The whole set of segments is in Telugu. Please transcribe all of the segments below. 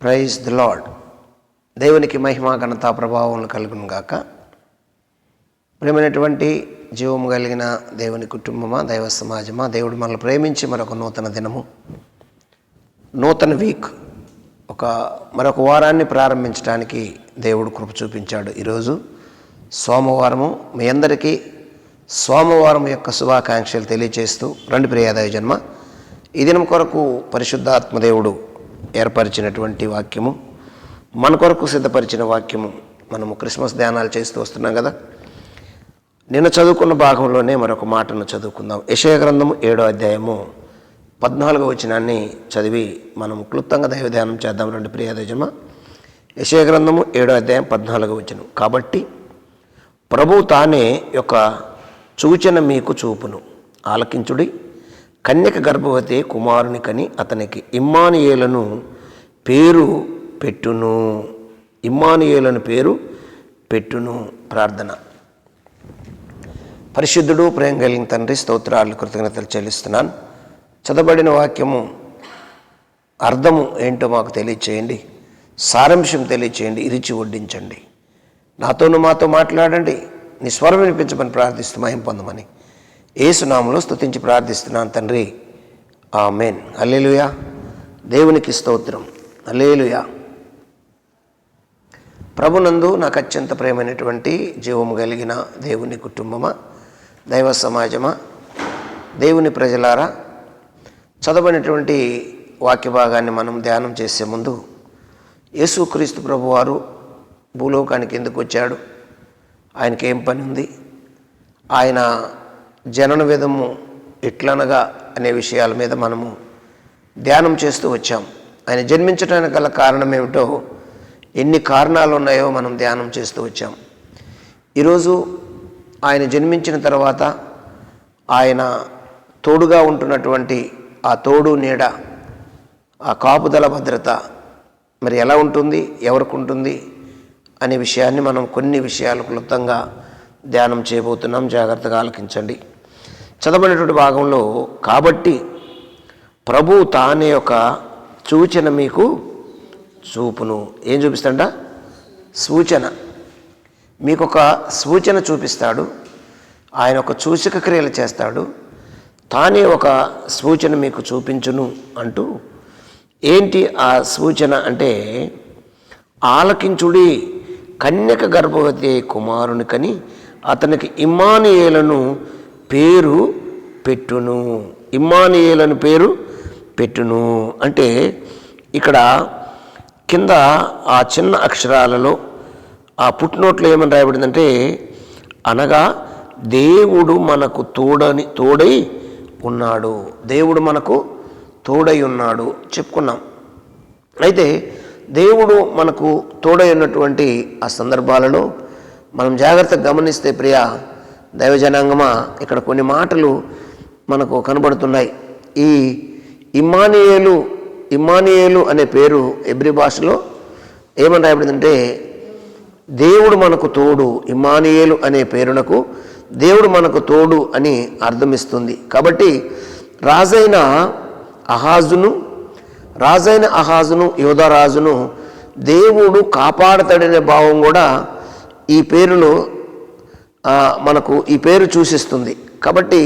Praise the lord. దేవునికి మహిమ ఘనత ప్రభావం కలుగును గాక. ప్రేమైనటువంటి జీవము కలిగిన దేవుని కుటుంబమా, దైవ సమాజమా, దేవుడు మనల్ని ప్రేమించి మరొక నూతన దినము, నూతన వీక్, మరొక వారాన్ని ప్రారంభించడానికి దేవుడు కృప చూపించాడు. ఈరోజు సోమవారము. మీ అందరికీ సోమవారం యొక్క శుభాకాంక్షలు తెలియజేస్తూ రండి ప్రియ దైవజన్మ. ఈ దినం కొరకు పరిశుద్ధాత్మదేవుడు ఏర్పరిచినటువంటి వాక్యము, మన కొరకు సిద్ధపరిచిన వాక్యము. మనము క్రిస్మస్ ధ్యానాలు చేస్తూ వస్తున్నాం కదా. నిన్న చదువుకున్న భాగంలోనే మరొక మాటను చదువుకుందాం. యెషయా గ్రంథము 7వ అధ్యాయము 14వ వచనాన్ని చదివి మనం క్లుప్తంగా దైవ ధ్యానం చేద్దాం. రండి ప్రియ దైవజన్మ. యెషయా గ్రంథము 7వ అధ్యాయం 14వ వచనం. కాబట్టి ప్రభువు తానే యొక్క సూచన మీకు చూపును, ఆలకించుడి. కన్యక గర్భవతి కుమారుని కని అతనికి ఇమ్మానుయేలును పేరు పెట్టును. ఇమ్మానుయేలును పేరు పెట్టును. ప్రార్థన. పరిశుద్ధుడు, ప్రేమ కలిగిన తండ్రి, స్తోత్రాలు కృతజ్ఞతలు చెల్లిస్తున్నాను. చదవబడిన వాక్యము అర్థము ఏంటో మాకు తెలియచేయండి, సారాంశం తెలియచేయండి, ఇరిచి వడ్డించండి. నాతోనూ మాతో మాట్లాడండి, నీ స్వరం వినిపించమని ప్రార్థిస్తూ మహిమ పొందమని యేసు నామములో స్తుతించి ప్రార్థిస్తున్నాను తండ్రి, ఆమేన్. హల్లెలూయా. దేవునికి స్తోత్రం. హల్లెలూయా. ప్రభునందు నాకు అత్యంత ప్రేమైనటువంటి జీవము కలిగిన దేవుని కుటుంబమా, దైవ సమాజమా, దేవుని ప్రజలారా, చదవబడినటువంటి వాక్య భాగాన్ని మనం ధ్యానం చేసే ముందు, యేసుక్రీస్తు ప్రభువారు భూలోకానికి ఎందుకు వచ్చాడు, ఆయనకి ఏం పని ఉంది, ఆయన జనన విధము ఎట్లనగా అనే విషయాల మీద మనము ధ్యానం చేస్తూ వచ్చాం. ఆయన జన్మించడానికి గల కారణం ఏమిటో, ఎన్ని కారణాలు ఉన్నాయో మనం ధ్యానం చేస్తూ వచ్చాం. ఈరోజు ఆయన జన్మించిన తర్వాత ఆయన తోడుగా ఉంటున్నటువంటి ఆ తోడు నీడ, ఆ కాపుదల భద్రత మరి ఎలా ఉంటుంది, ఎవరికి ఉంటుంది అనే విషయాన్ని మనం కొన్ని విషయాలు క్లుప్తంగా ధ్యానం చేయబోతున్నాం. జాగ్రత్తగా ఆలకించండి. చదవబడినటువంటి భాగంలో, కాబట్టి ప్రభు తానే ఒక సూచన మీకు చూపును. ఏం చూపిస్తాడ? సూచన. మీకు ఒక సూచన చూపిస్తాడు. ఆయన ఒక సూచక క్రియలు చేస్తాడు. తానే ఒక సూచన మీకు చూపించును అంటూ, ఏంటి ఆ సూచన అంటే, ఆలకించుడి. కన్యక గర్భవతి కుమారుని కని అతనికి ఇమ్మానుయేలును పేరు పెట్టును. ఇమ్మానుయేలును పేరు పెట్టును అంటే, ఇక్కడ కింద ఆ చిన్న అక్షరాలలో ఆ పుట్నోట్లో ఏమని రాయబడిందంటే, అనగా దేవుడు మనకు తోడై ఉన్నాడు. దేవుడు మనకు తోడై ఉన్నాడు చెప్పుకున్నాం. అయితే దేవుడు మనకు తోడై ఉన్నటువంటి ఆ సందర్భాలలో మనం జాగ్రత్తగా గమనిస్తే ప్రియ దైవజనాంగమా, ఇక్కడ కొన్ని మాటలు మనకు కనబడుతున్నాయి. ఈ ఇమ్మానుయేలు అనే పేరు హెబ్రీ భాషలో ఏమని రాయబడిందంటే, దేవుడు మనకు తోడు. ఇమ్మానుయేలు అనే పేరునకు దేవుడు మనకు తోడు అని అర్థమిస్తుంది. కాబట్టి రాజైన అహాజును యోధారాజును దేవుడు కాపాడతాడనే భావం కూడా ఈ పేరులో మనకు ఈ పేరు సూచిస్తుంది. కాబట్టి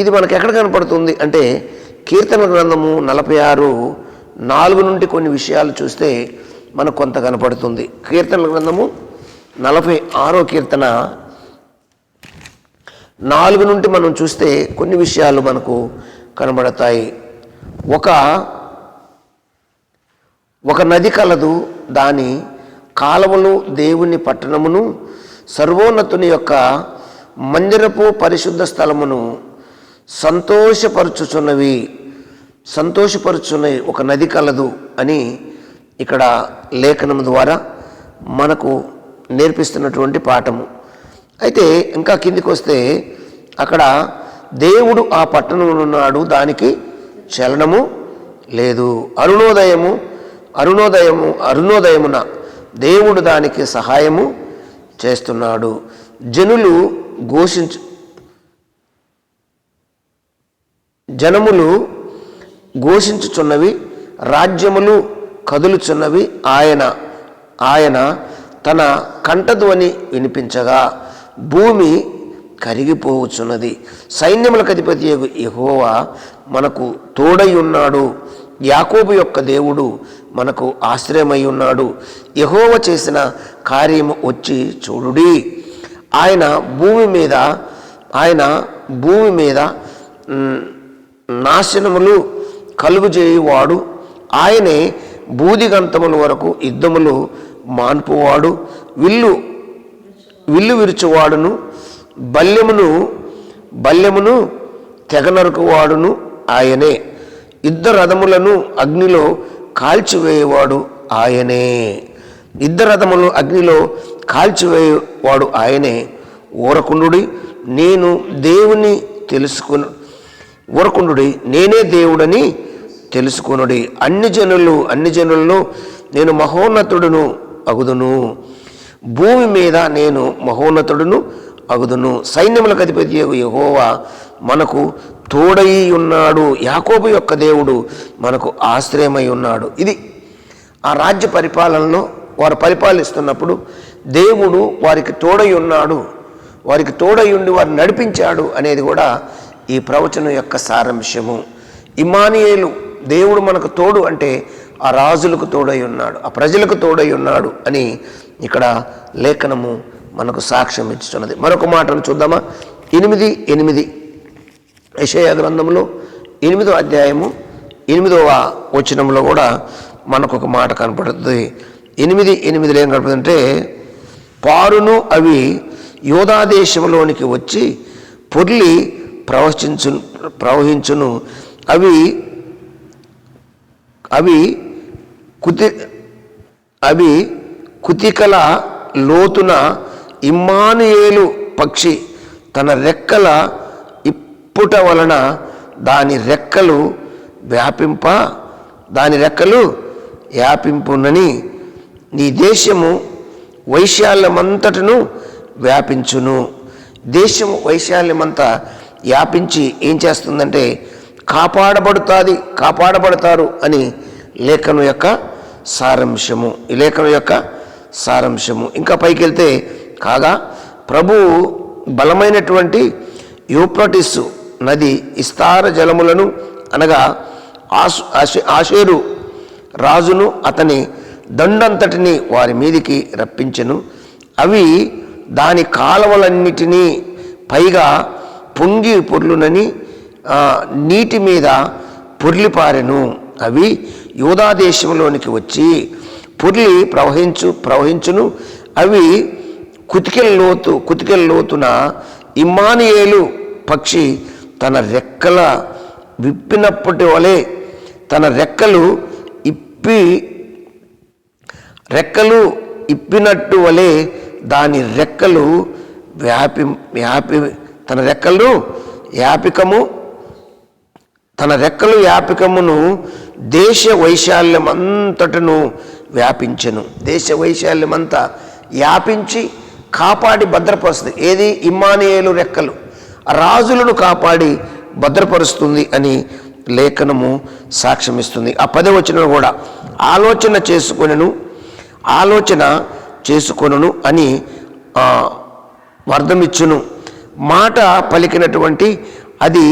ఇది మనకు ఎక్కడ కనపడుతుంది అంటే, కీర్తన గ్రంథము 46:4 నుండి కొన్ని విషయాలు చూస్తే మనకు కొంత కనపడుతుంది. కీర్తన గ్రంథము 46వ కీర్తన 4 నుండి మనం చూస్తే కొన్ని విషయాలు మనకు కనబడతాయి. ఒక నది కలదు, దాని కాలములు దేవుని పట్టణమును సర్వోన్నతుని యొక్క మందిరపు పరిశుద్ధ స్థలమును సంతోషపరుచుచున్నవి. ఒక నది కలదు అని ఇక్కడ లేఖనం ద్వారా మనకు నేర్పిస్తున్నటువంటి పాఠము. అయితే ఇంకా కిందికి వస్తే, అక్కడ దేవుడు ఆ పట్టణంలో ఉన్నాడు, దానికి చలనము లేదు. అరుణోదయమున దేవుడు దానికి సహాయము చేస్తున్నాడు. జనములు ఘోషించుచున్నవి, రాజ్యములు కదులుచున్నవి. ఆయన తన కంఠధ్వని వినిపించగా భూమి కరిగిపోవచ్చున్నది. సైన్యములకు అధిపతి యెహోవా మనకు తోడై ఉన్నాడు. యాకోబు యొక్క దేవుడు మనకు ఆశ్రయమై ఉన్నాడు. యెహోవా చేసిన కార్యము వచ్చి చూడుడి. ఆయన భూమి మీద నాశనములు కలుగుజేయువాడు. ఆయనే బూదిగంతముల వరకు యుద్ధములు మాన్పువాడు. విల్లు విరుచువాడును బల్యమును తెగనరుకువాడును ఆయనే. యుద్ధ రథములను అగ్నిలో కాల్చివేయవాడు ఆయనే. యుద్ధ రథములు అగ్నిలో కాల్చివేయవాడు ఆయనే. ఊరకుండుడి, నేను దేవుని ఊరకుండుడి, నేనే దేవుడని తెలుసుకొనుడి. అన్ని జనుల్లో నేను మహోన్నతుడును అగుదును. భూమి మీద నేను మహోన్నతుడును అగుదును. సైన్యములకు అధిపతి యెహోవా మనకు తోడై ఉన్నాడు. యాకోబు యొక్క దేవుడు మనకు ఆశ్రయమై ఉన్నాడు. ఇది ఆ రాజ్య పరిపాలనలో వారు పరిపాలిస్తున్నప్పుడు దేవుడు వారికి తోడై ఉన్నాడు, వారికి తోడై ఉండి వారు నడిపించాడు అనేది కూడా ఈ ప్రవచనం యొక్క సారాంశము. ఇమ్మానుయేలు, దేవుడు మనకు తోడు అంటే ఆ రాజులకు తోడై ఉన్నాడు, ఆ ప్రజలకు తోడై ఉన్నాడు అని ఇక్కడ లేఖనము మనకు సాక్ష్యం ఇచ్చుతున్నది. మరొక మాటను చూద్దామా? 8:8 యెషయా గ్రంథంలో 8వ అధ్యాయము 8వ వచనంలో కూడా మనకు ఒక మాట కనపడుతుంది. 8:8 ఏం కనపడుతుందంటే, పారును అవి యోధా దేశంలోనికి వచ్చి పొర్లి ప్రవహించును. అవి కుతికల లోతున ఇమ్మానుయేలు పక్షి తన రెక్కల ఇప్పుట వలన దాని రెక్కలు వ్యాపింపునని నీ దేశము వైశాల్యమంతటను వ్యాపించును. దేశము వైశాల్యమంతా వ్యాపించి ఏం చేస్తుందంటే కాపాడబడతారు అని లేఖనం యొక్క సారాంశము. ఈ లేఖనం యొక్క సారాంశము. ఇంకా పైకి వెళ్తే, కాగా ప్రభువు బలమైనటువంటి యూఫ్రటీసు నది విస్తార జలములను అనగా ఆషేరు రాజును అతని దండంతటిని వారి మీదికి రప్పించెను. అవి దాని కాలవలన్నిటినీ పైగా పొంగి పొర్లునని నీటి మీద పొర్లిపారెను. అవి యూదా దేశంలోనికి వచ్చి పొర్లి ప్రవహించును. అవి కుతికెల లోతున ఇమ్మానుయేలు పక్షి తన రెక్కల విప్పినప్పటి వలె తన రెక్కలు ఇప్పినట్టు వలె దాని రెక్కలు తన రెక్కలు వ్యాపికమును దేశ వైశాల్యమంతటను వ్యాపించెను. దేశ వైశాల్యమంతా వ్యాపించి కాపాడి భద్రపరుస్తుంది. ఏది? ఇమ్మానుయేలు రెక్కలు రాజులను కాపాడి భద్రపరుస్తుంది అని లేఖనము సాక్ష్యమిస్తుంది. ఆ 10వ వచనం కూడా ఆలోచన చేసుకొనును అని అర్థమిచ్చును. మాట పలికినటువంటి అది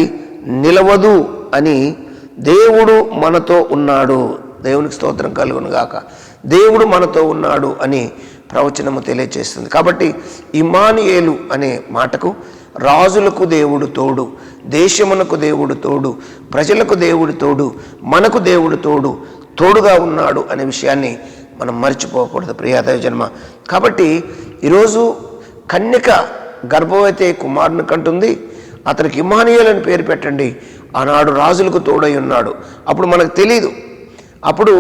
నిలవదు అని దేవుడు మనతో ఉన్నాడు. దేవునికి స్తోత్రం కలుగును గాక. దేవుడు మనతో ఉన్నాడు అని ప్రవచనము తెలియజేస్తుంది. కాబట్టి ఇమ్మానుయేలు అనే మాటకు రాజులకు దేవుడు తోడు, దేశమునకు దేవుడు తోడు, ప్రజలకు దేవుడు తోడు, మనకు దేవుడు తోడుగా ఉన్నాడు అనే విషయాన్ని మనం మర్చిపోకూడదు ప్రియ దైవజన్మ. కాబట్టి ఈరోజు కన్యక గర్భవతి కుమారుని కంటుంది. అతనికి ఇమ్మానుయేలు అని పేరు పెట్టండి. ఆనాడు రాజులకు తోడై ఉన్నాడు. అప్పుడు మనకు తెలీదు. అప్పుడు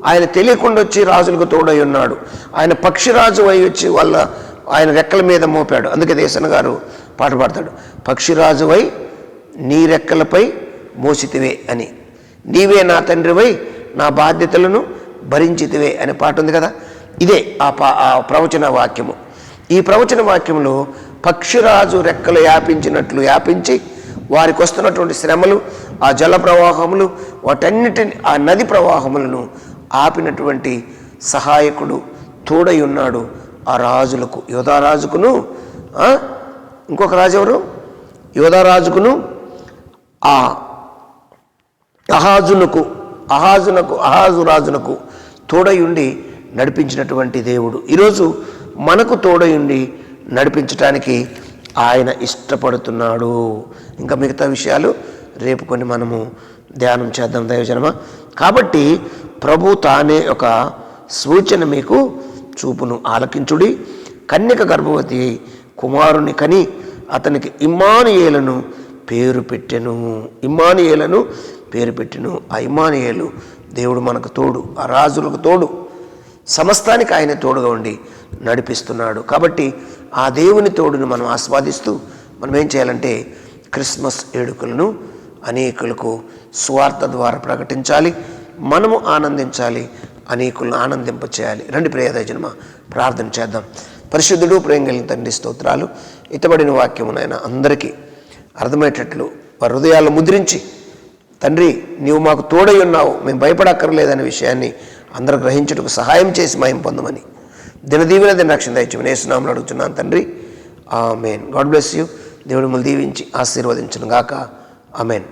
ఆయన తెలియకుండా వచ్చి రాజులకు తోడై ఉన్నాడు. ఆయన పక్షిరాజు అయి వచ్చి ఆయన రెక్కల మీద మోపాడు. అందుకే దేశన్ గారు పాట పాడతాడు, పక్షిరాజువై నీ రెక్కలపై మోసితివే అని, నీవే నా తండ్రివై నా బాధ్యతలను భరించితివే అనే పాట ఉంది కదా. ఇదే ఆ ప్రవచన వాక్యము. ఈ ప్రవచన వాక్యంలో పక్షిరాజు రెక్కలు వ్యాపించినట్లు వ్యాపించి వారికి వస్తున్నటువంటి శ్రమలు, ఆ జల ప్రవాహములు, వాటన్నిటిని, ఆ నది ప్రవాహములను ఆపినటువంటి సహాయకుడు తోడై ఉన్నాడు ఆ రాజులకు, యోధారాజుకును, ఇంకొక రాజు ఎవరు, యోధారాజుకును, ఆ అహాజు రాజునకు తోడై ఉండి నడిపించినటువంటి దేవుడు ఈరోజు మనకు తోడై ఉండి నడిపించటానికి ఆయన ఇష్టపడుతున్నాడు. ఇంకా మిగతా విషయాలు రేపు కొన్ని మనము ధ్యానం చేద్దాం దైవజనమా. కాబట్టి ప్రభు తానే ఒక సూచన మీకు చూపును. ఆలకించుడి, కన్యక గర్భవతి అయి కుమారుని కని అతనికి ఇమ్మానుయేలును పేరు పెట్టెను. ఇమ్మానుయేలును పేరు పెట్టెను. ఆ ఇమ్మానుయేలు దేవుడు మనకు తోడు, ఆ రాజులకు తోడు, సమస్తానికి ఆయన తోడుగా ఉండి నడిపిస్తున్నాడు. కాబట్టి ఆ దేవుని తోడును మనం ఆస్వాదిస్తూ మనం ఏం చేయాలంటే క్రిస్మస్ వేడుకలను అనేకులకు సువార్త ద్వారా ప్రకటించాలి, మనము ఆనందించాలి, అనేకులను ఆనందింపచేయాలి. రండి ప్రియ దైవజనమా, ప్రార్థన చేద్దాం. పరిశుద్ధుడు, ప్రేమ కలిగిన తండ్రి, స్తోత్రాలు. ఇతబడిన వాక్యము నాయన అందరికీ అర్థమయ్యేటట్లు వారి హృదయాలు ముద్రించి, తండ్రి నీవు మాకు తోడై ఉన్నావు, మేము భయపడక్కర్లేదనే విషయాన్ని అందరూ గ్రహించుటకు సహాయం చేసి మహిమ పొందమని దినదీవెన దినరక్షణ దయచేయమని యేసునామములో అడుగుతున్నాను తండ్రి, ఆమేన్. God bless you. దేవుడు మిమ్మల్ని దీవించి ఆశీర్వదించును గాక. ఆమేన్.